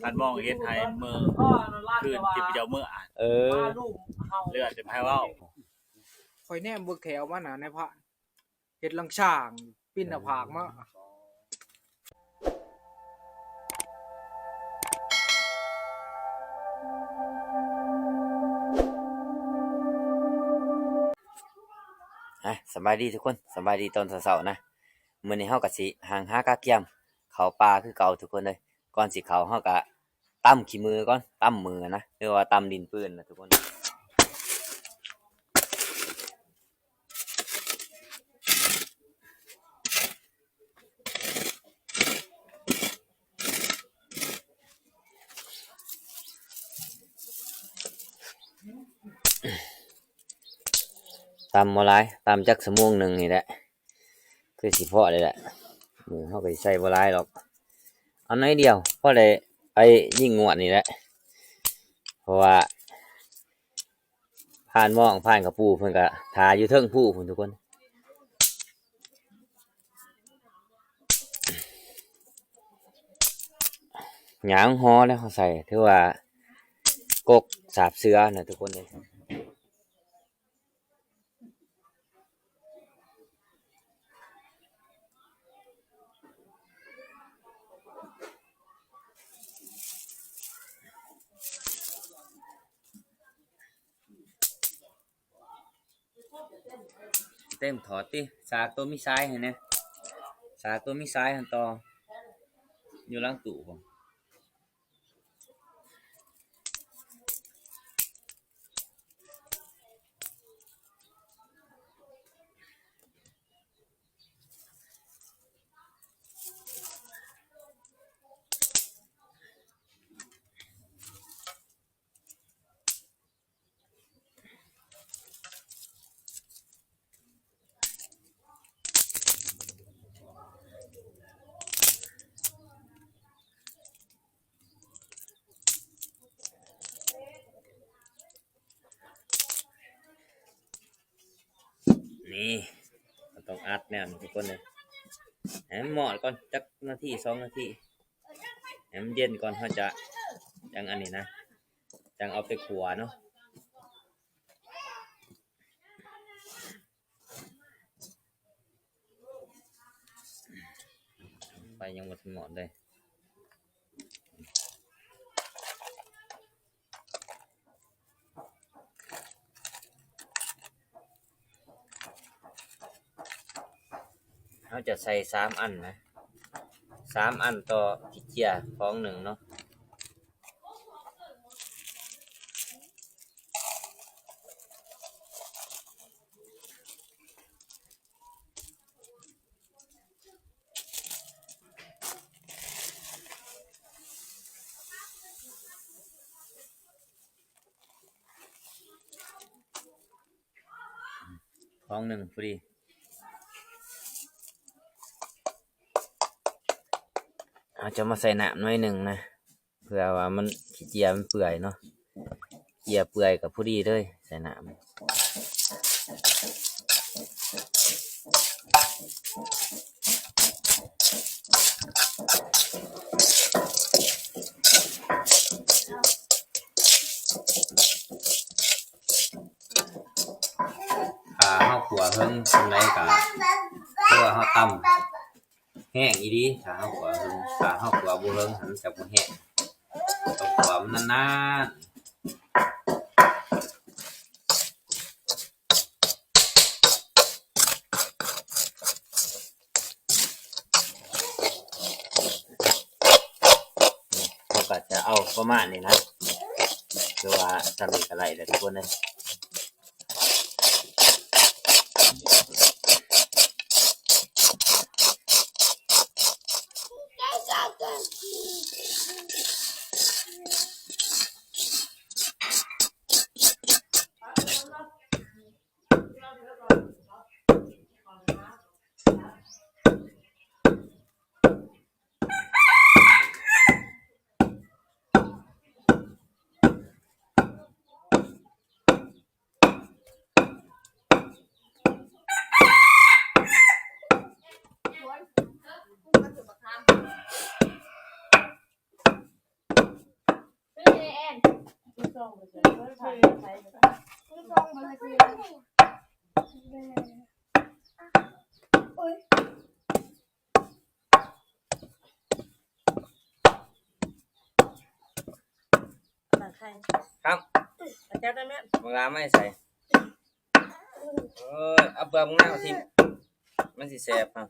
คันมองเฮ็ดให้มือคืนที่เจ้ามืออ่านเลือดจะให้เว้าข่อยแนมเบิ่งแขวมันน่ะในพระเฮ็ดลังช่างปิ้นหน้าผากมาสบายดีทุกคนสบายดีตอนเช้าๆนะมื้อนี้เฮาก็สิหางหากาเกียมเข้าป่าคือเก่าทุกคนเลยก่อนสิเข้าเฮาก็ตั้มขี้มือก่อนตั้มมือนะหรือว่าตั้มดินปืนนะทุกคนตำบ่หลายตำจักชั่วโมงหนึงนี่แหละคือสิพอเลยแหละมือเฮาก็สิใช้บ่หลายหรอกเอาน้อยเดียวพอได้ไปยิงงวดนี่แหละเพราะว่าผ่านหม้องผ่านกับปู่เพิ่นก็ท่าอยู่เทิงผู้พุ่นทุกคนหยางฮ้อแล้วเขาใส่ถือว่ากกสาบเสือนะทุกคนเลยเต็มถอดติสากตัวมีซ้ายเห็นไหมสากตัวมีซ้ายหันต่ออยู่หลังตู้ผมนี่ต้องอัดเนี่ยทุกคนเลยให้มันหมอดก่อนจักนาที2 นาทีให้มันเย็นก่อนเขาจะจังอันนี้นะจังเอาไปขัวเนาะไปยังหมดหมดเลยเขาจะใส่3 อันนะ3 อันต่อขี้เกียจของหนึ่งเนาะของหนึ่งพอดีอาจจะมาใส่น้ำหน่อยหนึ่งนะเพื่อว่ามันขี้เกียจมันเปื่อยเนาะเกียเปื่อยกับพอดีเลยใส่น้ำข้าวขัวเพิ่งทำไรกับเพื่อข้าวตำแห้งอีดีข้าวขัวเพิ่งข้าวขัวบุเพิ่งหันจากบุแห้งต้องขัวมันนานเราก็จะเอาประมาณนี้นะคือว่าทำอีกอะไรแต่ทุกคนเลย ครับเจ้าได้ไหมมึงลาไม่ใส่เอาเปลือกมึงหน้าทิ่มมันสิแสบครับ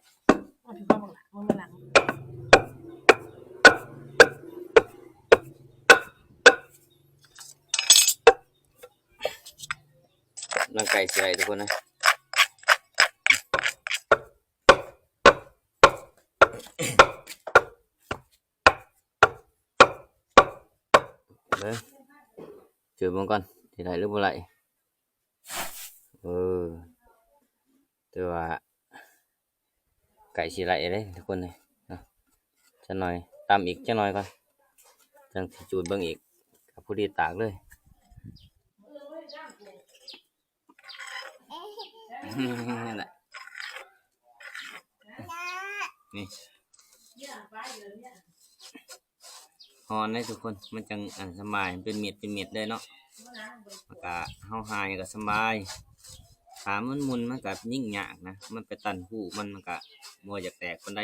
ร่างไก่สิไรทุกคนนะเลยเจอมันก่อนสิไรหรือบ่ไรแต่ว่าไก่สิไรเลยทุกคนเลยนะจะหน่อยตามอีกจะหน่อยก่อนจังสิจูดเบิ่งอีกกับผู้ดีตากเลยนั่นแหละนี่ฮอนได้ทุกคนมันจังอันสบายเป็นเม็ดเลยเนาะมันก็เฮาหายก็สบายขามันมุนมันก็ยิ่งยากนะมันไปตันหูมันก็บ่อยากแตกปานใด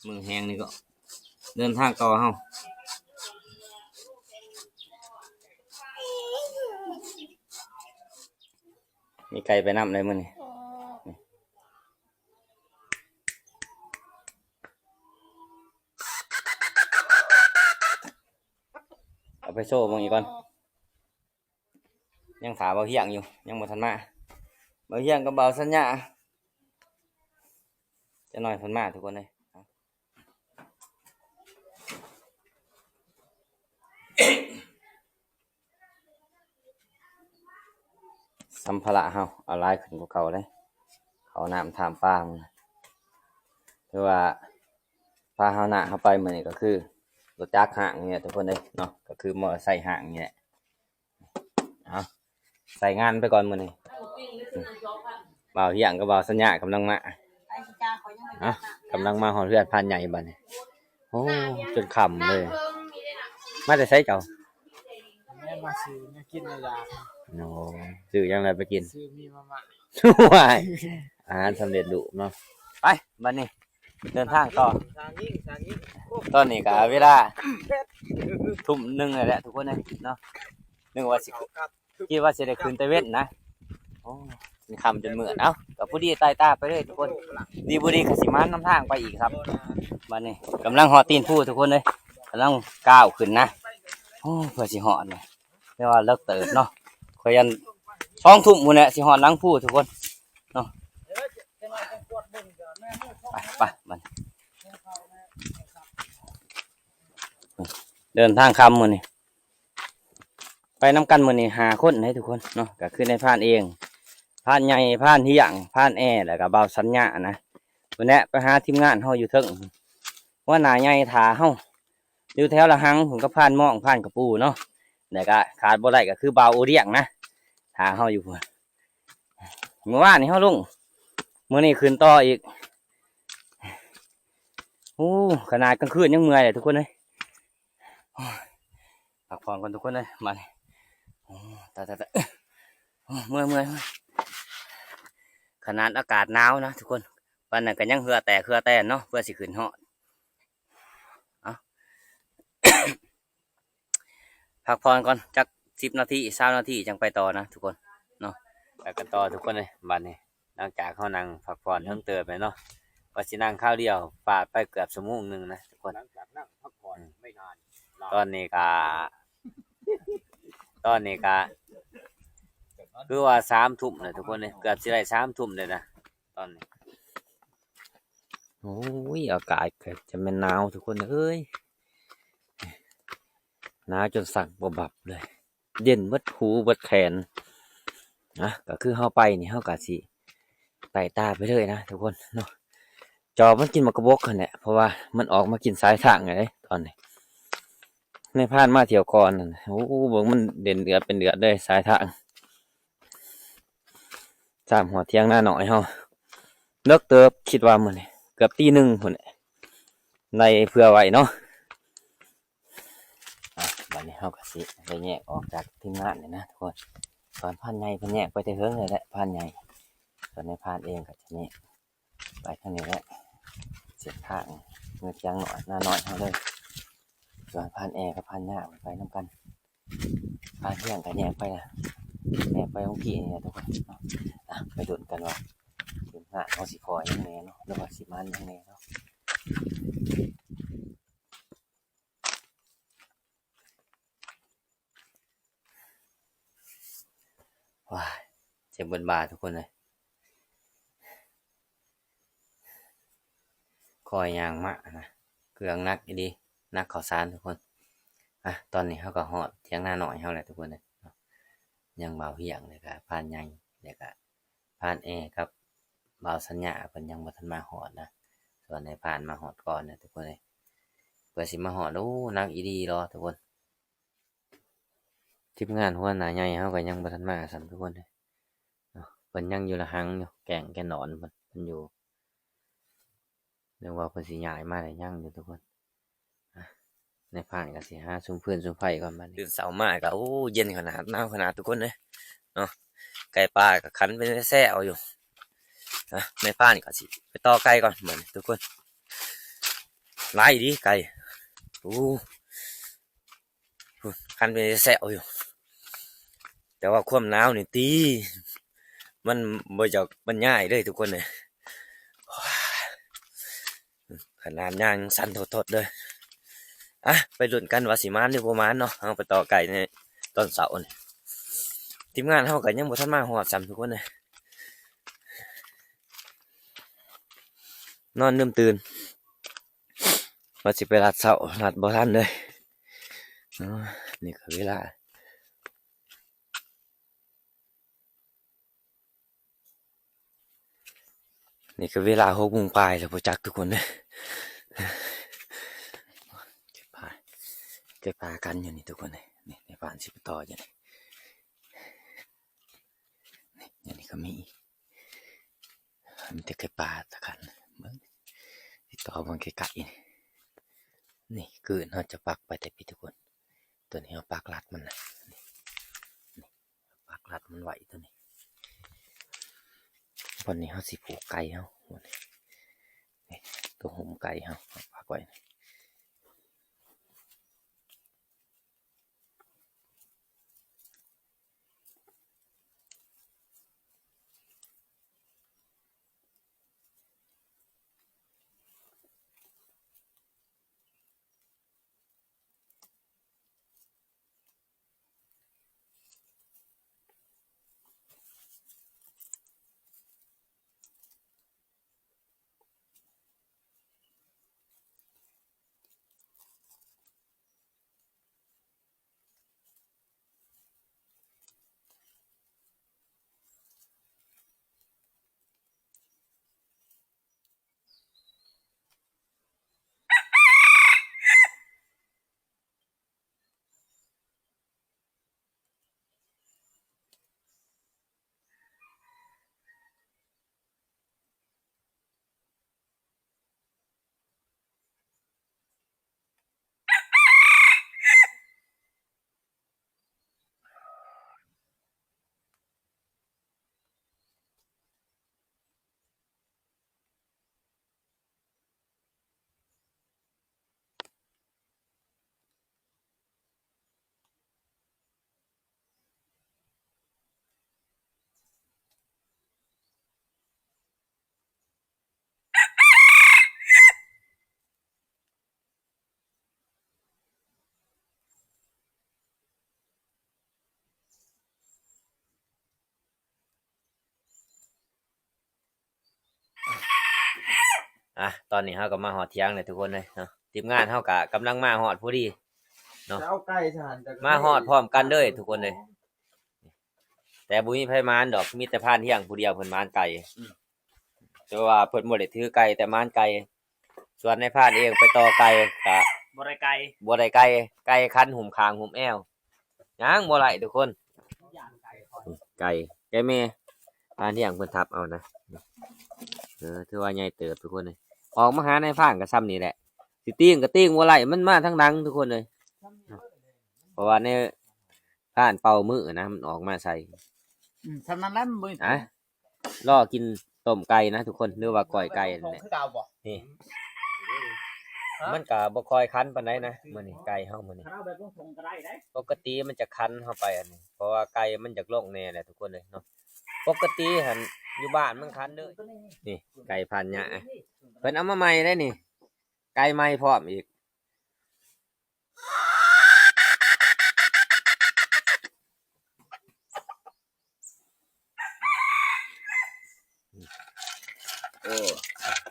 มือแห้งนี่ก็เดินทางต่อเฮามีไก่ไปนำเลยมื้อนี้เอาไปโซ่มึงอีกก่อนยังถาเบาเฮียงอยู่ยังบ่ทันมาเบาเฮียงกับเบาสัญญาจะหน่อยทันมาทุกคนเลยสัมภาระเฮาเอาลายขึ้นกว่าเก่าเลยเขาน้ำถามป้ามึงคือว่าพาเฮาหน้าเฮาไปมื้อนี้ก็คือรถจักรห่างเนี่ยทุกคนเลยเนาะก็คือมอเตอร์ไซค์ห่างนี่แหละเอาใส่งานไปก่อนมื้อนี้บ่าวเฮียงกับบ่าวสัญญากำลังมากำลังมาหอเรือนพานใหญ่บัดนี้โอ้จนค่ำเลยมาแต่ไสเจ้าแม่มาซื้อเนี่ยกินยาโอ้ซื้อยังไงไปกินซื้อมีมาม่าว้ายอาหารสำเร็จรูปเนาะไปบัดนี้เดินทางต่อตอนนี้ก็เวลาทุ่มหนึ่งเลยแหละทุกคนเลยเนาะนึกว่าสิคิดว่าสิได้คืนตะเวนนะโอ้คำจนเหมือนเอ้ากับผู้ดีตายตาไปเลยทุกคนดีบุรีขสิมานน้ำทางไปอีกครับบัดนี้กำลังหอตีนผู้ทุกคนเลยกำลังก้าวขึ้นนะโอ้เพื่อสิหอดเลยเรียกว่าเลิกเติบเนาะคอยยันช่องทุ่มมื้อนี้สิหอดหลังผู้ทุกคนเนาะไปมันเดินทางคำมื้อนี้ไปน้ำกันมื้อนี้5 คนให้ทุกคนเนาะก็คือในพานเองพานใหญ่พานเฮียงพานแอแล้วก็เบาสัญญานะวันนี้ไปหาทีมงานเฮาอยู่เทิงว่าหน้าใหญ่ถาเฮาอยู่แถวละหังผมก็พานมองพานกระปูเนาะแล้วก็ขาดบ่ได้ก็คือเบาโอเดียงนะถาเฮาอยู่พุ่นเมื่อวานนี้เฮาลงมื้อนี้ขึ้นต่ออีกโอ้ขนาดกลางคืนยังเมื่อยเลยทุกคนเลยพักผ่อนกันทุกคนเลยมาเลยแต่เมื่อยขนาดอากาศหนาวนะทุกคนวันนั้นก็ยังเหือแต่เนาะเพื่อสิขึ้นเหาะพักผ่อนก่อนจัก10 นาที20 นาทีจังไปต่อนะทุกคนเนาะไปกันต่อทุกคนเลยบัดนี้หลังจากเขานั่งพักผ่อนเพิ่งเติมไปเนาะว่าสินั่งข้าวเดียวปาดไปเกือบชั่วโมงนึงนะทุกคนนั่งพักผ่อนไม่นานตอนนี้ก็คือว่า3 ทุ่มเลยทุกคนเลยเกือบสิได้3 ทุ่มเลยนะตอนนี้โอ้ยอากาศจะเป็นหนาวทุกคนเอ้ยหนาวจนสั่นบับเลยเย็นเบิดหูเบิดแขนนะก็คือเข้าไปนี่เข้ากับสิไต่ตาไปเลยนะทุกคนเนาะจอมันกินมากระบอกกันแหละเพราะว่ามันออกมากินสายทางไงตอนนี้ในพานมาเที่ยวก่อนโอ้โหเบิ่งมันเด่นเดือดเป็นเดือดเลยสายทาง3 หัวเที่ยงหน้าหน่อยเฮาเลิกเติบคิดว่ามื้อนี้เกือบตี 1พุ่นในเพื่อไว้เนาะบัด ดนี้เฮาก็สิได้แยกออกจากทีมงานนี่นะทุกคนตอนพานใหญ่เพิ่นแยกไปแต่เฮิงเลยแหละพานใหญ่ส่วนในพานเองก็จะนี่ไปทางนี้แหละเสียบทางเงือกยางหน่อยหน้าน้อยเฮาเลยส่วนพานแอร์กับพานหญ้าไปนํกันพานเที่ยงก็แยกไปนะแยกไปของพี่นี่ทุกคนเนาะไปดุนกันว่าทีมงานเฮาสิคอยยังไงเนาะหรือว่าสิมันยังไงเนาะว้าเจ็บบนบ่าทุกคนเลยคอยยางมะนะเครื่องนักดีนักข่าวสารทุกคนตอนนี้เขาก็ฮอดเที่ยงหน้าหน่อยเขาแหละทุกคนเลยยังเบาเหี่ยงเลยครับผ่านใหญ่เลยครับผ่านแอร์ครับเบาสัญญาเพิ่นยังบ่ทันมาฮอดนะส่วนในผ่านมาฮอดก่อนนะทุกคนเลยเพื่อสิมาฮอดโอ้นักอีดีรอทุกคนทีมงานหัวหน้าใหญ่เขาก็ยังบ่ทันมาซ้ำทุกคนเลยเพิ่นยังอยู่ละหังอยู่แก่งแก่นอนเพิ่นอยู่เรียกว่าเพิ่นสิย้ายมาได้ยังอยู่ทุกคนในผ่านก็สิหาซุมเพื่อนซุมไผก่อนบัดนี้ตื่นเช้ามาก็โอ้เย็นขนาดหนาวขนาดทุกคนเลยเนาะไก่ปลาก็คันเป็นแซ่เอาอยู่ในผ่านก็สิไปต่อไก่ก่อนเหมือนทุกคนหลายดีไก่โอ้คันเป็นแซ่เอาอยู่แต่ว่าความหนาวนี่ตีมันบ่จักมันง่ายเลยทุกคนเลยขนาดย่างสั่นทดๆเลยไปลุ้นกันว่าสิมานหรือบ่มานเนาะเอาไปต่อไก่ในตอนเสาร์นี่ทีมงานเฮาก็ยังบ่ทันมาฮอดซ้ำทุกคนเลยนอนลืมตื่นว่าสิไปรัดเสารัดบ่ทันเลยนี่ก็เวลานี่ก็เวลา6 โมงปลายแล้วบ่จักทุกคนเลยเก็บปลากันอยู่นี่ทุกคนเลยนี่ในบ้านสิบต่ออยู่นี่อย่างนี้ก็มีแต่เก็บปลาตะกันเบิ่งติดต่อบางไก่นี่คือเราจะปักไปแต่พี่ทุกคนตัวนี้เราปักลัดมันนะนี่ปักลัดมันไหวตัวนี้วันนี้เราสิผูกไก่เรานี่ตัวหุ่มไก่เราปักไว้ตอนนี้เราก็มาฮอดเที่ยงเลยทุกคนเลยเนาะทีมงานเราก็กำลังมาฮอดพอดีเนาะมาฮอดพร้อมกันเลยทุกคนเลยแต่บุญมีไผมานดอกมีแต่พานเที่ยงผู้เดียวเพิ่นมานไก่แต่ว่าเพิ่นบ่ได้ถือไก่แต่มานไก่ส่วนในพานเองไปต่อไก่ก็บ่ได้ไก่ ไก่คันหุ่มคางหุ่มแอวยังบ่ไหลทุกคนไก่แม่พานเที่ยงเพิ่นทับเอานะถือว่าใหญ่เติบทุกคนเลยออกมาหาในพานก็ซ้ำนี่แหละสิติ้งก็ติ้งบ่ไหลมันมาทั้งดังทุกคนเลย เพราะว่าในผ่านเป่ามือนะมันออกมาใส่ ฉะนั้นแล้วมันบ่ อ่ะล่อกินต้มไก่นะทุกคนหรือว่าก้อยไก่นั่นแหละ คือเก่าบ่ นี่มันก็บ่ค่อยคันปานใดนะมื้อนี้ไก่เฮามื้อนี้ ถ้าเอาแบบลงทงก็ได้ได้ ปกติมันจะคันเข้าไปอันนี้เพราะว่าไก่มันจากโรคแน่แหละทุกคนเลยเนาะปกติหันอยู่บ้านมันคันเด้อนี่ไก่พันธุ์หยะเพิ่นเอามาใหม่ได้นี่ไก่ใหม่พร้อมอีกโอ้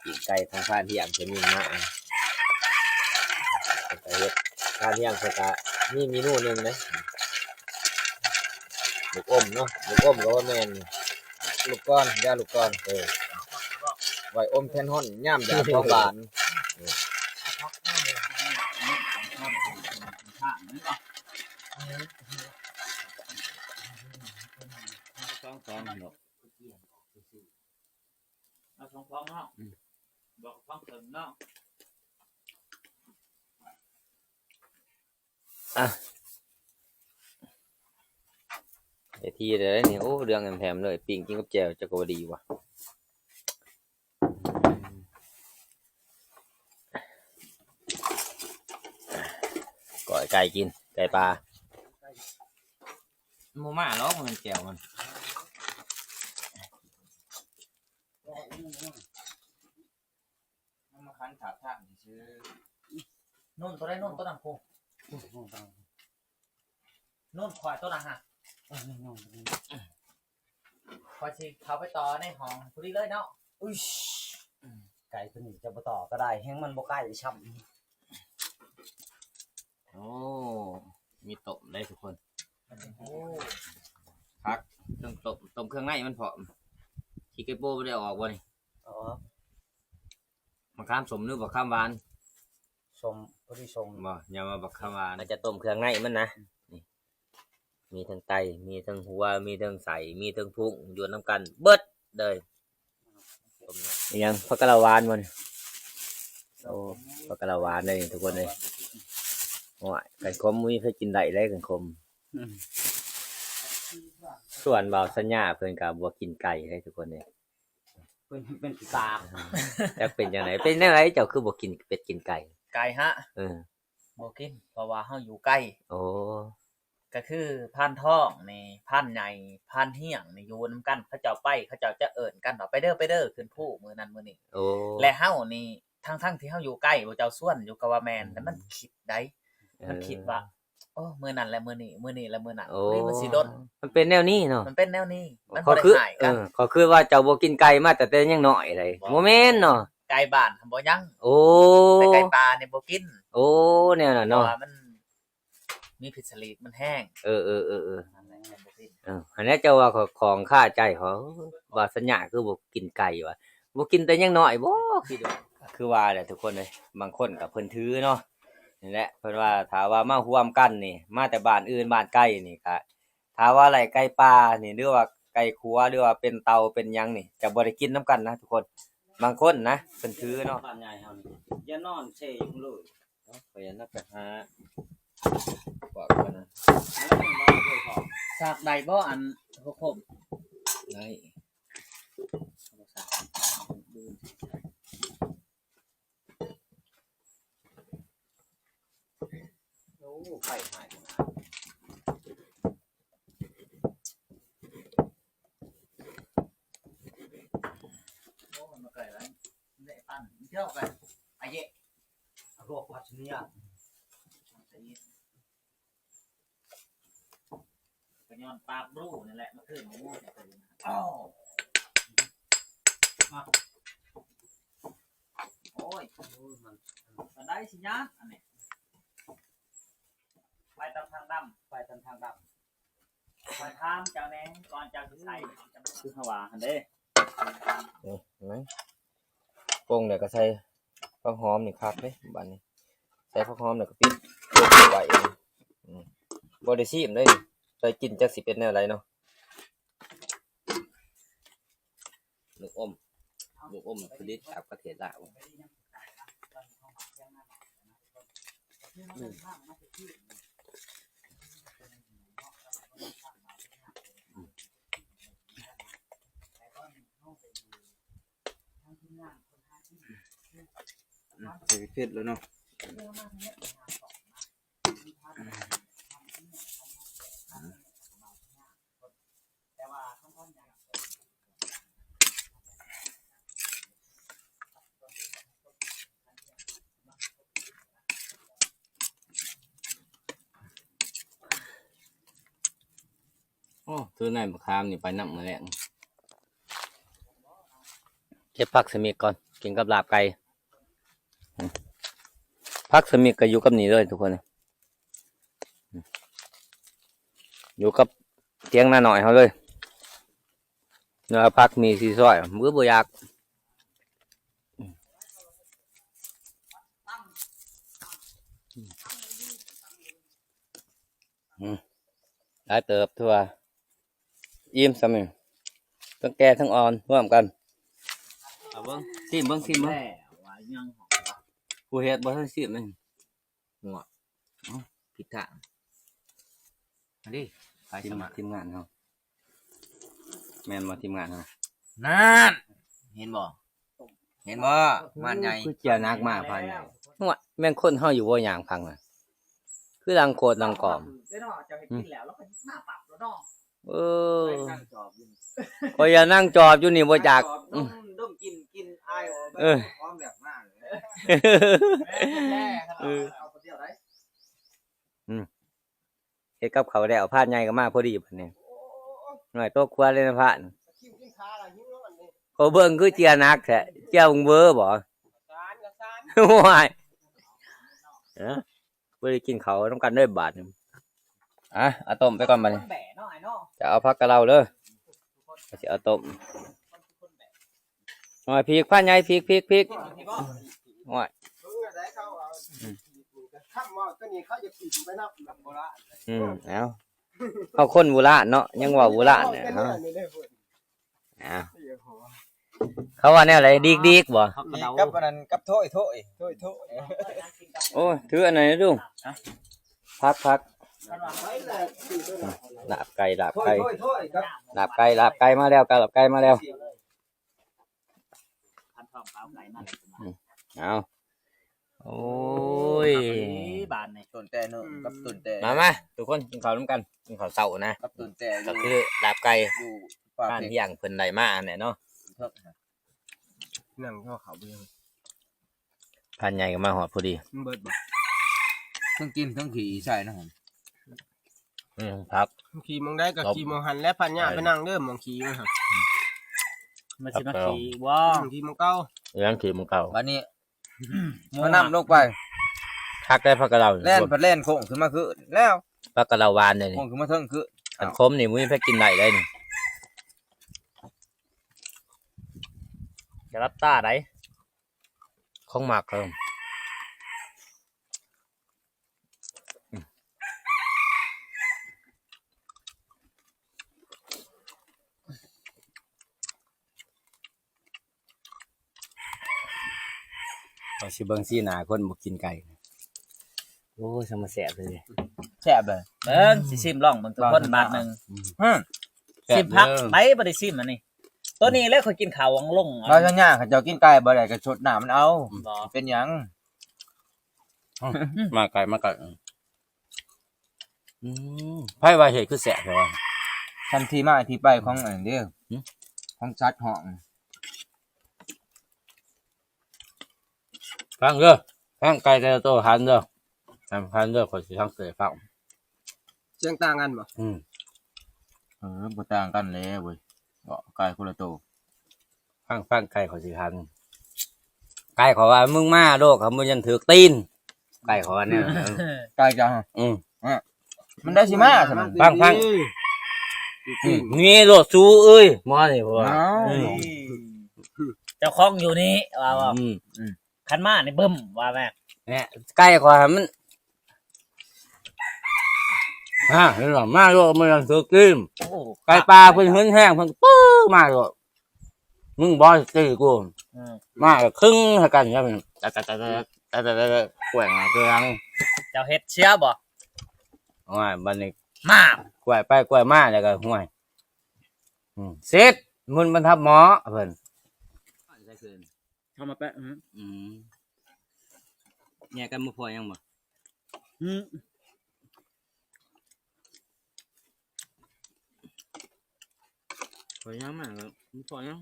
อีกไก่ทางพานเที่ยงจะมีมาไปเฮ็ดพานเที่ยงเพิ่นก็มีเมนูหนึงนะลูกอมเนาะลูกอมก็ว่าแม่นลูกก้อนย่าลูกก้อนไว้อมแทนฮ้อนย่ามยาของหวานสองเนาะ เอาสองฟองเนาะบอกฟองเสริมเนาะ อ่ะไอ้ทีเลยนี่โอ้เรื่องแถมเลยปิ่งกินกับแจ่วจะก็ดีว่ะก่อยไก่กินไก่ปลาโมม่าล้อกมันแจ่วมันมาคันขาทางชื่อ นู่นตัวได้นู่นตัวนังโคนู่นควายตัวนังฮะควายสิเขาไปต่อในห้องพอดีเลยเนาะ อุ้ยไก่ตัวนี้จะบ่ต่อก็ได้แห้งมันบ่ใกล้ช้ำ โอ้มีต้มได้ทุกคน โอ้ พักต้องต้มเครื่องในมันพอขี้เก็บโบไม่ได้ออกวะนี่ อ๋อ มะขามสมหรือบักขามหวาน ชมพอดีชม บ่อย่ามาบักขามหวานอาจจะต้มเครื่องในมันนะนี่มีทั้งไตมีทั้งหัวมีทั้งใสมีทั้งพุงอยู่น้ำกันเบิดเลยต้มนะยังผักกะละวานมันโอ้ผักกะละวานเลยทุกคนเลยโอ้ยกันคมมีเพื่อกินได้เลยกันคมส่วนเบาสัญญาเพิ่นกับบัวกินไก่ให้ทุกคนเลย เป็นกาก จะเป็นยังไงเป็นยังไงเจ้าคือบัวกินเป็ดกินไก่ ไก่ฮะ เออ บ่กินเพราะว่าเฮาอยู่ใกล้ โอ้ ก็คือพันท้องนี่พันใหญ่พันเหี้ยงนี่อยู่นำกันเขาเจ้าไปเขาเจ้าจะเอิ้นกันว่าไปเด้อขึ้นผู้มื้อนั้นมื้อนี้ โอ้ และเฮานี่ทั้งที่เฮาอยู่ใกล้บ่เจ้าส่วนอยู่กับว่าแม่นแต่มันคิดได้มันคิดว่าโอ้มื้อนั้นและมื้อนี้มื้อนี้และมื้อนั้น โอ้ นี่มันสิดน มันเป็นแนวนี้เนาะ มันเป็นแนวนี้มัน เขา บ่ได้ คือ หายกัน เขาคือว่าเจ้าบัวกินไก่มาแต่ยังน้อยเลยโมเมนต์เนาะ ไก่บ้านบ่ยัง โอ้ แต่ไก่ป่านี่บ่กิน โอ้เนี่ยน่ะ เพราะ เนาะ ว่ามันมีพิษสลีดมันแห้ง เออ นั่นแหละบ่กิน อันนี้เจ้าว่าของข้าใจเขาว่าสัญญาคือบ่กินไก่ว่ะบ่กินแต่ยังน้อยบ่คิดว่าคือว่าแหละทุกคนเลยบางคนก็เพิ่นถือเนาะนี่แหละเพิ่นว่าถ้าว่ามาร่วมกันนี่มาแต่บ้านอื่นบ้านใกล้นี่ก็ถ้าว่าไล่ไก่ป่านี่หรือว่าไก่ขัวหรือว่าเป็นเตาเป็นหยังนี่จะบ่ได้กินนํกันนะทุกคนบางคนนะเพิ่นถือเนาะ บ้านใหญ่เฮานี่อย่านอนเซ่อยู่เลย ไปนับไปหาบอกกันนะ แล้วมันบ่เคยพอ ซากใดบ่อันหกคม ได้ โอ้ไก่หาย โอ้มันมาไกลแล้วได้ปั้นเที่ยวกันอาเยะ โรคพัชเนีย ก็ย้อนปลาบรูนี่แหละมาขึ้นหมูอ้าวโอ้ยมันได้สิญาอันนี้ไปตามทางดำ ไปทางดำ ไปทามเจ้าแหน่ก่อนเจ้าสิใส่คือฮาวาหั่นเด้ นี่เห็นไหมโป่งเนี่ยก็ใส่ผักหอมนี่ครับเด้บัดนี้ใส่ผักหอมเนี่ยก็ปิดไว้บ่ได้ซีมเลยใส่กินจักสิเป็นแนวไรเนาะลูกอมผลิตจากประเทศลาว ใส่เผ็ดแล้วเนาะโอ้ซื้อในมะขามนี่ไปนำมาแล้วเก็บผักสมิกก่อนกินกับลาบไก่ผักสมิกก็อยู่กับนี่เลยทุกคนอยู่กับเตียงหน้าหน่อยเขาเลยเนื้อผักมีสีซอยมื้อบ่อยากได้เติบทั่วอิ่มซ้ำนี่ทั้งแก่ทั้งอ่อนร่วมกันเอาเบิ่งซิมเบิ่ง ว่ายังหอม ผู้เฮ็ดบ่ทันซิมมัน หัวผิดทางอันนี้ไปสมัคร ทีมงานเฮาแม่นบ่ทีมงานเฮา นั่นเห็นบ่มันใหญ่ คือเจียนักมากภายในหัวแม่งคนเฮาอยู่บ่อย่างพังอ่ะคือดังโคตรดังกอม ได้เนาะจะให้กินแล้วก็หน้าปรับแล้วเนาะ เออก็อย่านั่งจอบอยู่นี่บ่จัก ดมกินอายพร้อมแบบมากเลยแม่เอาคนเดียวได้ เฮ็ดกับเขาวแล้วพาดใหญ่ก็มาพอดีบัดนี้หน่อยโตครัวเลยนะพาด คิวกินขาล่ะหิวแล้วมันนี่ เขาเบิ่งคือเจียนักแท้เจียมึงเบ้อบ่ สารกับสาร ว้ายบ่ได้กินเขาวนำกันเด้อบาดนี้เอาต้มไปก่อนบัดนี้ แบะเนาะไอ้เนาะ จะเอาผักกะเหราเด้อสิเอาต้มหน่อยพริกพาดใหญ่พริกโอ้ย ได้เข้าเอาข้ามว่าตัวนี้เขาจะปิดไปนับแบบโบราณ เอาคนโบราณเนาะยังว่าโบราณเนี่ยเขาว่าแนวอะไรดีกบ่ กับอันนั้นกับถ้วยโอ้ยถืออันไหนดูพักลาบไก่ถ้วยครับ ลาบไก่มาแล้วลาบไก่มาแล้ว พันทองเปล่าไก่มาเลย เอาโอ้ย บานนี่ ตุนแต่เนอะกับตุนแต่ มาทุกคนกินข้าวร่วมกันกินข้าวเช้านะ กับตุนแต่อ ก็ ยู่ คือลาบไก่ อยู่ป่า บ้าน เพก ที่อย่างเพิ่นได้มาเนี่ยเนาะ เทิก นั่งเข้าเขาเบี้ย พันใหญ่ก็มาหอดพอดี มันเบิดบ่ ทั้งกินทั้งขี่ใช่นะผม พัก ขี่มองได้กับขี่มองหันและพันยาไปนั่งเด้อมองขี่มันครับ มันสิมาขี่ว่า ขี่มองเก้า เรื่องขี่มึงเก่า วันนี้มานำลงไป พักได้พักกะเรา แล่นพัดแล่นโค้งขึ้นมาคือแล้ว พักกะเราวานเลย โค้งขึ้นมาเทิงคือ อันคมนี่มุ้ยเพิ่นกินได้เลยนี่ จะรับตาได้ ของหมักเพิ่มเอาสิเบิ่งซี่หน้าคนบ่กินไก่โอ้ยสมแสบเลย แซ่บเลย เบิ่งสิซิมลองเบิ่งทุกคนบาทหนึงซิมพักไปบ่ได้ซิมอันนี้ตัวนี้แล้วค่อยกินข้าววังลง เราจะย่างเขาเจ้ากินไก่บ่ได้ก็ชดน้ำมันเอา บ่ เป็นหยัง มาไก่ไผว่าเฮ็ดคือแสบแต่ว่า ทันทีมาที่ไปของอันเด้อของชัดห้อง ฟังเด้อฟังไก่แต่ละตัวหันเด้อหันเด้อขอยสิทางเสยฟัง เสียงต่างกันบ่ บ่ต่างกันเลยเว้ยก็ไก่คนละตัว ฟังไก่ขอยสิหันไก่ขอว่ามึงมาโลกเขามึงยันถือตีนไก่ขอว่าเนี่ย ไก่จัง มันได้สิมาใช่มั้ย ฟังนี่โลดซูเอ้ยมานี่พ่อ เจ้าของอยู่นี่ว่าคันมานี่บึ้มว่าแม่ เนี่ยไก่ขอให้มันเห็นบ่มาโลกมึงยันถือตีน โอ้ ไก่ปลาเพิ่นหึนแห้งเพิ่นปื้อมาโลดมึงบ่ตีกูมาครึ่งให้กันครับแต่กล้วยมาเกิง เจ้าเฮ็ดเชียบ่ ว่าบัดนี้ มาก กล้วยไปกล้วยมาแล้วก็ห่วยเสร็จมุนบรรทับหมอเพิ่น เข้ามาแปะ แยกกันบ่พอยังบ่ พอยังมากแล้วบ่พอยัง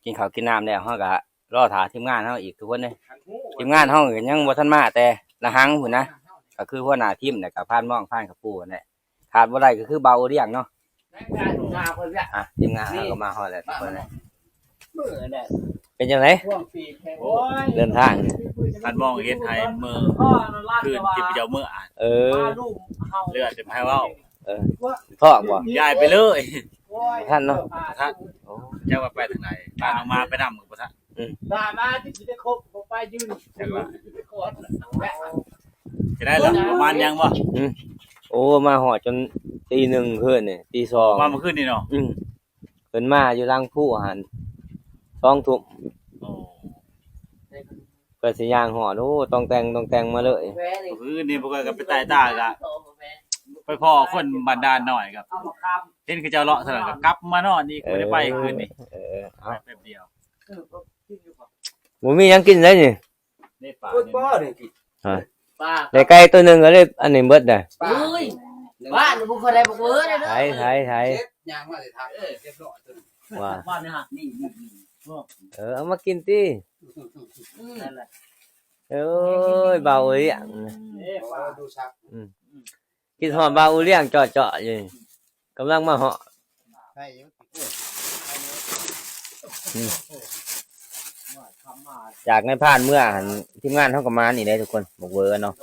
กินข้าวกินน้ำแล้วเฮาก็รอท่าทีมงานเฮาอีกทุกคนเด้ทีมงานเฮาก็ยังบ่ทันมาแต่ละหังพุ่นนะก็คือหัวหน้าทีมเนี่ยก็ผ่านม่องผ่านกับปู่นั่นแหละขาดบ่ได้ก็คือเบาเรียงเนาะทีมงานเฮาก็มาฮอดแล้วทุกคนเลยเป็นจังได๋เดินทาง ท่านมองเฮ็ดให้มือคืนที่เจ้ามืออ่านเลือดจะให้เว้า พ่อบ่ ย้ายไปเลย ท่านเนาะ ท่านเจ้าว่าไปทางไหนบ้านออกมาไปนำมือบ่ท่าน มาที่สิได้ครบบ่ไปยืน จังว่าจะได้แล้วประมาณยังบ่ โอ้มาฮอดจนตี 1คืนนี่ตี 2 มาเมื่อคืนนี่เนาะ เพิ่นมาอยู่หลังผู้หัน2 ทุ่ม โอ้ เพิ่นสิย่างฮอดโอ้ต้องแต่งมาเลย คืนนี่บ่ก็ไปใต้ตาก็ไปพ่อคนบ้านดานหน่อยครับเห็นคือเจ้าเลาะซะแล้วก็กลับมานอนอีกบ่ได้ไปคืนนี่ เอา แป๊บเดียว บ่มีหยังกินเลยนี่ ได้ป่า พูด นี่ บ่ได้กิน ป้า ได้ไก่ตัวหนึงก็เลยอันนี้เบิดน่ะ เอ้ยบ้านบุคคลใดบุคคลเลยเด้อ ไถ ยางมาสิทักเรียบร้อยตัว ว่า บ้านนี่ฮะนี่ เอามากินติ นั่นแหละ เอ้ยเบาเลี้ยง ดูชัก กินฮอดเบาเลี้ยงเจาะๆอยู่นี่กำลังมาเหาะ ให้อยู่ จากในผ่านเมื่อหันทีมงานเฮาก็มานี่ได้ทุกคนบอกเวอร์เนาะ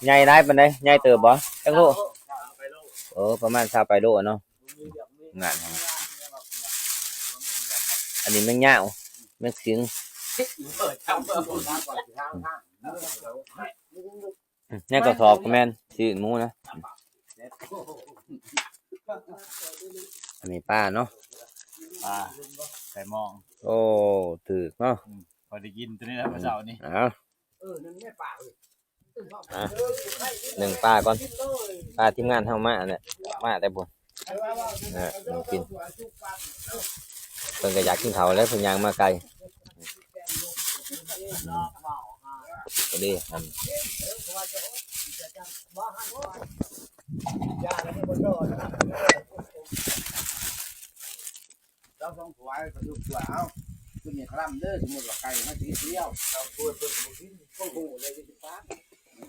ใหญ่ได้ปานใดใหญ่เติบบ่จังโลประมาณ20ไปโลเนาะงานเราอันนี้แมงยาวแมงสิงเนี่ยก็สอบก็แม่นสิหมูนะอันนี้ป้าเนาะ ป่าใส่มอง โอ้ถูกเนาะ พอได้กินตัวนี้แล้วมื้อเช้านี่ เอา นั่นแม่ป่าเว้ย หนึ่งป้าก่อนป้าทีมงานเฮามาเนี่ยมาแต่บ่กินเพิ่นก็อยากกินข้าวแล้วเพิ่นย่างมาไกลก็ดีครับ เราต้องถวายก็ดูว่าเอ้าคือมีคร่ำเด้อสมมุติว่าไก่มาสิเที่ยวเราพูดเพิ่นบ่กินโอ้โหเลยสิป้า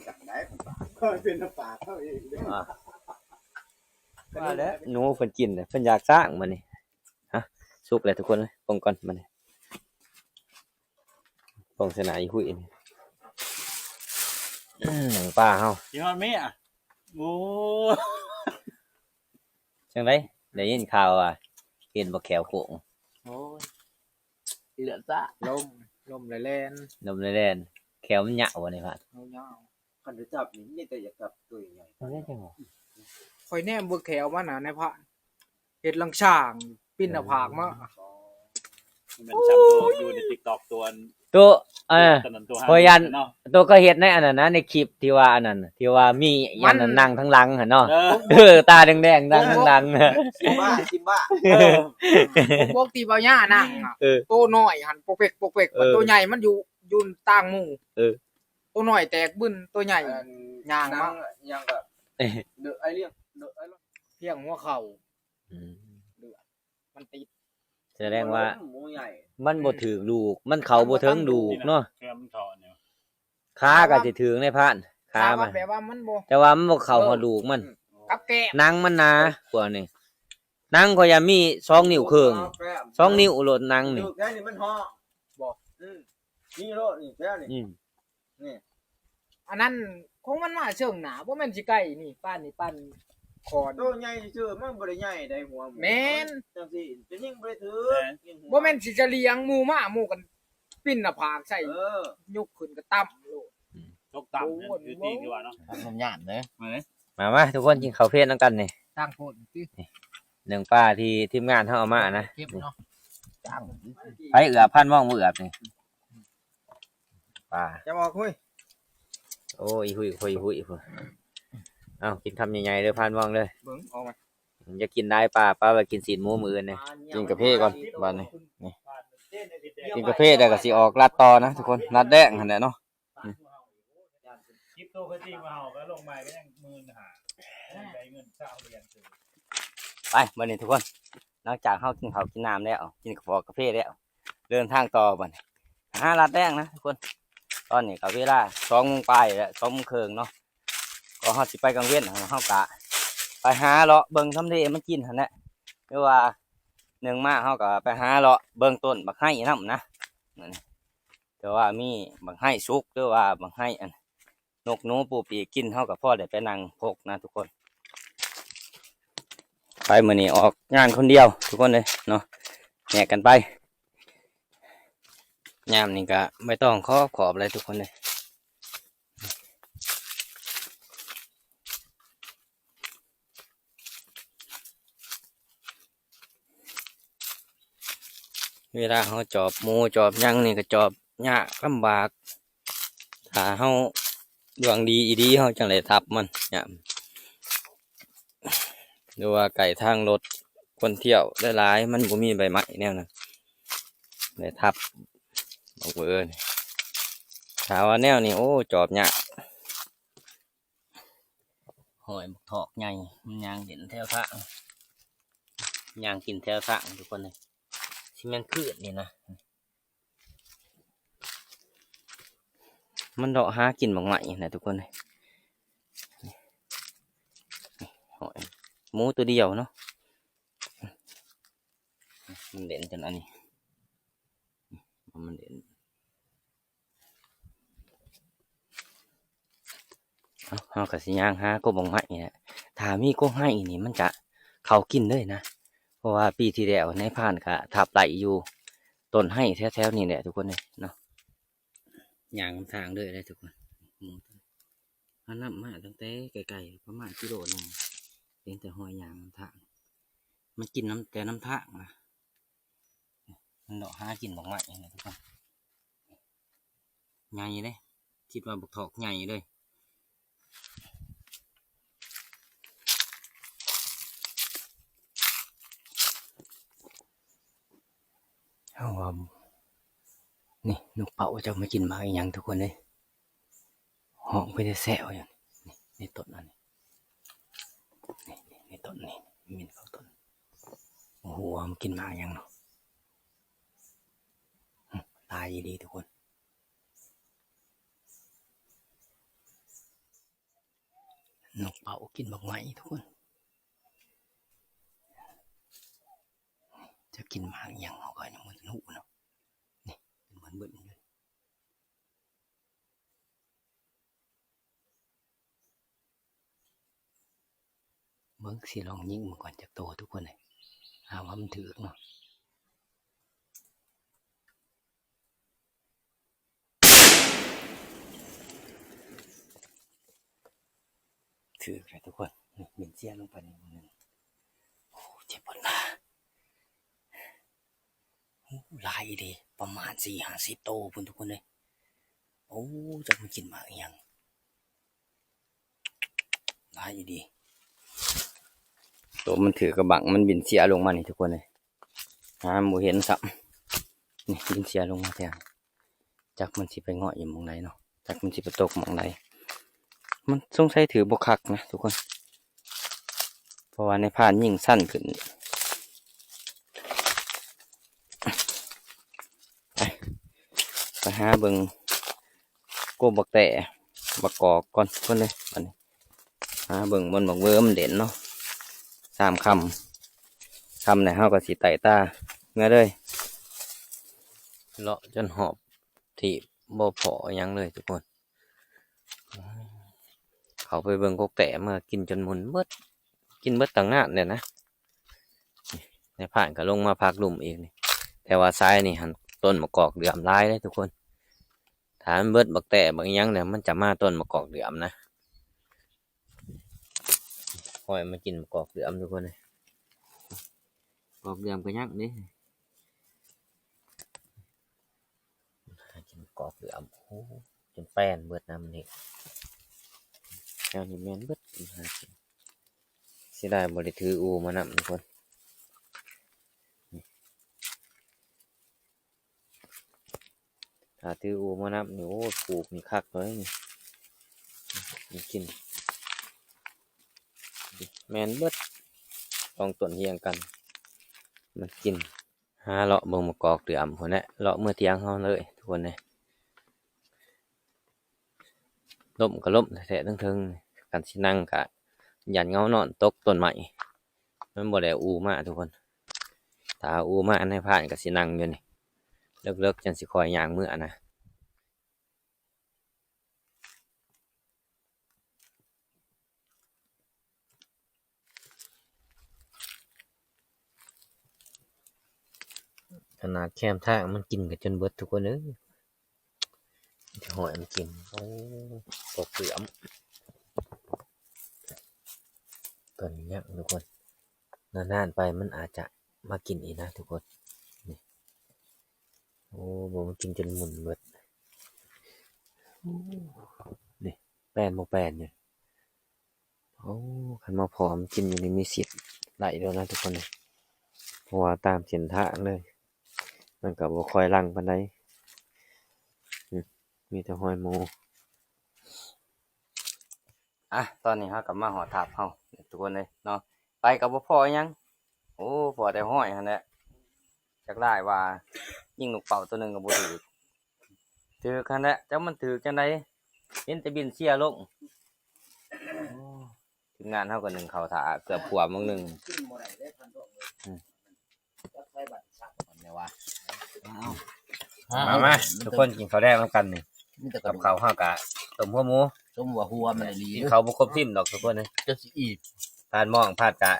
จักได้ป่าก็เป็นป่าเขาเองเด้อ ว่าแล้วหนูเพิ่นกินเพิ่นอยากสร้างมานี่ฮะสุกแล้วทุกคนเลยปงก่อนมานี่ปงสนายหุ้ยนี่หนังปลาเฮา กินฮอดแม่อ่ะโอ้ จังได๋ได้ยินข่าวว่าเห็นบ่แขวโขง โอ้ยเหลือซะ ลมแล่น นมแล่นแขวมันเหยาวบ่นี่พัด ๆเงาๆคันจะจับนี่มีแต่อยากจับตัวใหญ่ มันได้จังบ่ ข่อยแนมเบิกแขวมาน่ะในพระเฮ็ดลังช่างปิ้นหน้าผากมา มันจำตัวอยู่ใน TikTok ตัว ตัวตอนนั้นตัว พอยัน เนาะ ตัวก็เฮ็ดในอันนั้นนะในคลิปที่ว่าอันนั้นน่ะที่ว่ามียันน่ะนั่งทั้งหลังหั่นเนาะ ตาแดงๆนั่งทั้งหลัง ชิมบ้า พวกตีบ่ย่านั่งอะตัวน้อยหันปกเปกตัวใหญ่มันอยู่ต่างหมู่ตัวน้อยแตกบึ้นตัวใหญ่ ย่างมา ยังก็เด้อไอเลี้ยงเด้อไอเลี้ยง เพียงหัวเข่ามันติด แสดงว่า หมูใหญ่ มันบ่ถึกลูกมันเข้าบ่ถึงลูกเนาะ แค่มันถอนเนี่ย ขาก็สิถึงในพานขา ถาม มั ว่าน แปลว่ามันบ่ แต่ว่ามันบ่เข้าหัวลูกมัน กับแก้ม หนังมันหนากว่านี่หนังก็อย่ามี2นิ้วครึ่ง2นิ้วโลดหนังนี่ แค่นี้มันห่อบอกนี่โลนี่แค่นี้ อันนั้นคงมันมาเชิงหนาบ่แม่นสิไก่นี่ป้านคอน ตัวใหญ่ซื่อมันบ่ได้ใหญ่ได้หัว แม่น จังซี่จะยิ่งบ่ได้ถือ บ่แม่นสิจะเลี้ยงหมู่มาหมู่กันปิ้นหน้าผากใส่ อ ยกขึ้นก็ตั้มโลด ตกต่ำเนี่ยคือตีดีกว่าเนาะ มันย่านเด้อ มาเลย มาทุกคนกินข้าวเพลนำกันนี่ ตั้งโพดติ หนึ่งป้าที่ทีมงานเฮาเอามานะ เก็บเนาะจ้าง ไปเอือบพันว่องบ่เอือบนี่ป้า จะบอกคุย โอ้ยหุยเอ้ากินคำใหญ่ๆเด้อพันว่องเด้อ เบิ่งออกมา อย่ากินได้ป้าไปกินศีลหมูมื้ออื่นนี่ กินกะเพราก่อนบัดนี้ ย กินกาแฟได้ก็สิออกลัดต่อนะทุกคนลัดแดงหั่นแหละเนาะ คลิปโตก็จริงมาเฮาก็ลงมาก็ยัง15,000ได้เงิน20เหรียญซื้อ ไปมื้อนี้ทุกคนหลังจากเฮากินข้าวกินน้ำแล้วกินกาแฟแล้วเดินทางต่อบัดนี้หาลัดแดงนะทุกคนตอนนี้ก็เวลา2:00 นปลายแล้ว2:30 นเนาะก็เฮาสิไปกลางเว้นเฮากะไปหาเลาะเบิ่งทำเลมันกินหั่นแหละไม่ว่าหนึ่งมาเฮาก็ไปหาเลาะเบิ่งต้นบักไห้นำนะนั่นแต่ว่ามีบักไห้สุกหรือว่าบักไห้อันนกหนูปูปีกินเฮาก็พอได้ไปนั่งพกนะทุกคนไปมื้อนี้ออกงานคนเดียวทุกคนเลยเนาะแยกกันไปยามนี้ก็ไม่ต้องขอบอะไรทุกคนเลยเวลาเขาจอบหมูจอบยังนี่ก็จอบยากลำบากถ้าเขาดวงดีอีดีเขาจังเลยทับมันเนี่ยดูว่าไก่ทางรถคนเที่ยวได้หลายมันก็มีใบไม้แนวนั้นเลยทับบอกเอิญถามว่าแนวนี้โอ้จอบยากหอยบุกถอกใหญ่มันยางเห็นแถวทางยางกินแถวทางทุกคนเลยที่มันพืชนี่นะมันดอกหากินบางใหม่นะทุกคนเลยหอยหมูตัวเดียวเนาะมันเด่นจนอันนี้มันเด่นเอากระสีย่างหาก็บางใหม่เนี่ยถ้ามีก็ให้นี่มันจะเขากินเลยนะเพราะว่าปีที่แล้วในผ่านค่ะทับไหลอยู่ต้นให้แถวๆนี่แหละทุกคนเลยเนาะอย่างทางเลยได้ทุกคนมันนับมาตั้งแต่ไกลๆประมาณกิโลนึงเพียงแต่หอยอย่างทางมันกินน้ำแต่น้ำทางนะมันดอกหากินบางใหม่นะทุกคนใหญ่เลยคิดว่าบุกถอกใหญ่เลยเอาว่านี่นกเป่าจะมากินมาอีกอย่างทุกคนเลยห้องไปได้แซวอย่างนี้ในต้นอันนี้ในต้นนี้มีเขาต้นโอ้โหมันกินมาอย่างเนาะตายดีทุกคนนกเป่ากินบักไหมทุกคนจะกินมาอย่างเขาก็ยังมันหูเนาะนี่เป็นเหมือนเบิ้ลเลยเบิ้งสิลองยิงมันก่อนจากตัวทุกคนเลยหาว่ามันถือเนาะถือไปทุกคนนี่เหม็นเสียลงไปในมือโอ้เจ็บปวดหน้าลายดีประมาณ40-50 โตพุ่นทุกคนเลยโอ้จะมากินมาอย่างลายดีตัวมันถือกระบังมันบินเสียลงมานี่ทุกคนเลยหมูเห็นสับนี่บินเสียลงมาแทนจากมันสิไปเงาะอยู่มองไหนเนาะจากมันสิไปตกมองไหนมันสงสัยถือบกคักนะทุกคนเพราะว่าในผ่านยิ่งสั้นขึ้นไปหาเบิงโกบักแต่บักกอกก่อนคนเลยอันนี้หาเบิงบนบักเวิร์มเด่นเนาะ3 คำไหนเฮาก็สิไต่ตาเงี้ยเลยเลาะจนหอบที่บ่พอยังเลยทุกคนเขาไปเบิ่งกกแต่มากินจนหมุนเบิดกินเบิดต่างหน้าเนี่ยนะในผ่านก็ลงมาพักหลุมอีกนี่แต่ว่าซ้ายนี่หันต้นมะกอกเหลือมลายเลยทุกคนถ้ามันเบิดบักแต่บางยังเนี่ยมันจะมาต้นมะกอกเหลือมนะคอยมากินมะกอกเหลือมทุกคนเลยกอกเหลือมก็ยักนี่กินมะกอกเหลือมโอ้จนแป้นเบิดน้ำนี่แถวนี้แม่นเบิดเสียดายบ่ได้ถืออูมานำทุกคน ถ้าถืออูมานับนี่โอ้ปลูกนี่คักเลยนี่กินแมนเบิดลองต้นเฮียงกันมันกินหาเลาะเบิ่งมะกอกเดือมคนนี้เลาะเมื่อเที่ยงเฮาเลยทุกคนเลยล่มก็ล่มแท้ๆทั้งๆกันสินั่งกะยันเงานอนตกต้นไม้มันบ่ได้อูมาทุกคนถ้าอูมาอันให้ผ่านก็สินั่งอยู่นี่เลิกๆจังสิคอยย่างมื้อนะขนาดแคมทางมันกินกันจนเบิดทุกคนเอ้ยจะหอยมันกินโอ้ตกเปลือกตัวนี้เนี่ยทุกคนนานๆไปมันอาจจะมากินอีกนะทุกคนนี่โอ้โหมันกินจนหมุนเบิดนี่แป้นโมแป้นเนี่ยโอ้ขันมาพร้อมกินอยู่ในมีสิทธิ์ไหลแล้วนะทุกคนเลยเพราะว่าตามเส้นทางเลยมันก็บ่ค่อยลังปานใดมีแต่หอยหมูตอนนี้เฮากลับมาหอถาบเฮาทุกคนเลยเนาะไปกับบ่พอหยังโอ้พอแต่ห้อยหั่นแหละจักได้ว่ายิงนกเป่าตัวหนึงก็บ่ถือคั่นแหละจักมันถือจังได๋เห็นแต่บินเสียลงทีมงานเฮาก็นึ่งข้าวถาเกือบขวบมื้อนึงมาทุกคนกินข้าวแดงนำกันนี่ มีแต่ กับข้าวเฮากะต้มหัวหมู สมว่าหัวมันดี กินข้าวบ่ครบทิ่มดอกทุกคนเลย จะสิอีก ผ่านหม้องผ่านกะ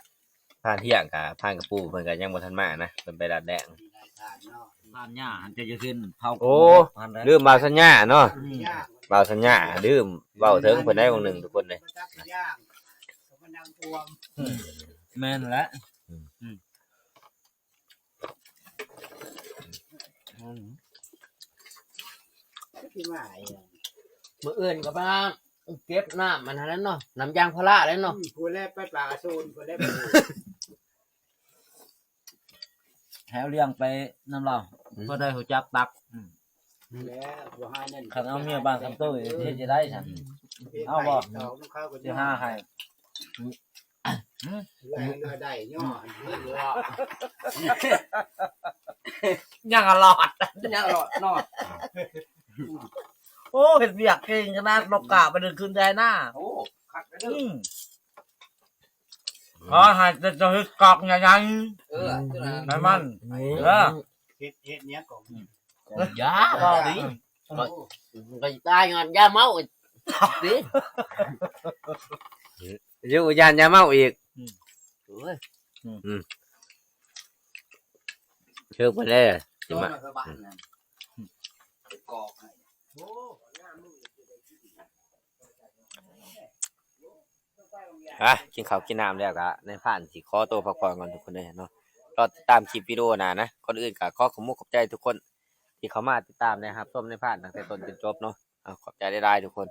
ผ่านเที่ยงกะผ่านกระปูเพิ่นก็ยังบ่ทันมานะเพิ่นไปดัดแดง ผ่านหญ้าหันจะขึ้นเผา โอ้ลืมบ่าวสัญญาเนาะบ่าวสัญญาลืมเว้าถึงเพิ่นได้วงหนึงทุกคนเลย แม่นแล้ว มื้ออื่นก็มาเก็บน้ำมันนั่นเนาะน้ำยางพาราแล้วเนาะ ผู้แรกไปปลากระโซนผู้แรกไป แถวเลี้ยงไปน้ำเราก็ได้หัวจักตัก แล้วผู้ให้นั่น ขันเอาเมียบ้านคำตู้เฮ็ดจะได้ฉันเอาบ่สิห้าให้ เลยได้ย่อ ยังอร่อย ยังรอดนอด โอ้เห็นเบียกเก่งขนาดนกกาไปเดินคืนใจหน้า โอ้คักไปเด้อ ให้จะเฮ็ดกอกใหญ่ เออ ๆให้มันเออ เฮ็ดเนี้ยก่อน ยาบ่ดิก็ตายงอนยาเมาดิ อยู่ยานยาเมาอีก เอ้ย เชื่อไปเลยสิ ต้น มา กระบะนั่นกอกให้โอ้ กินข้าวกินน้ำแล้วก็ในผ่านสิขอตัวพักผ่อนก่อนทุกคนเลยเนาะรอติดตามคลิปวิดีโอหน้านะก่อนอื่นก็ขอขอบใจทุกคนที่เข้ามาติดตามนะครับชมในผ่านตั้งแต่ต้นจนจบเนาะขอบใจได้ทุกคน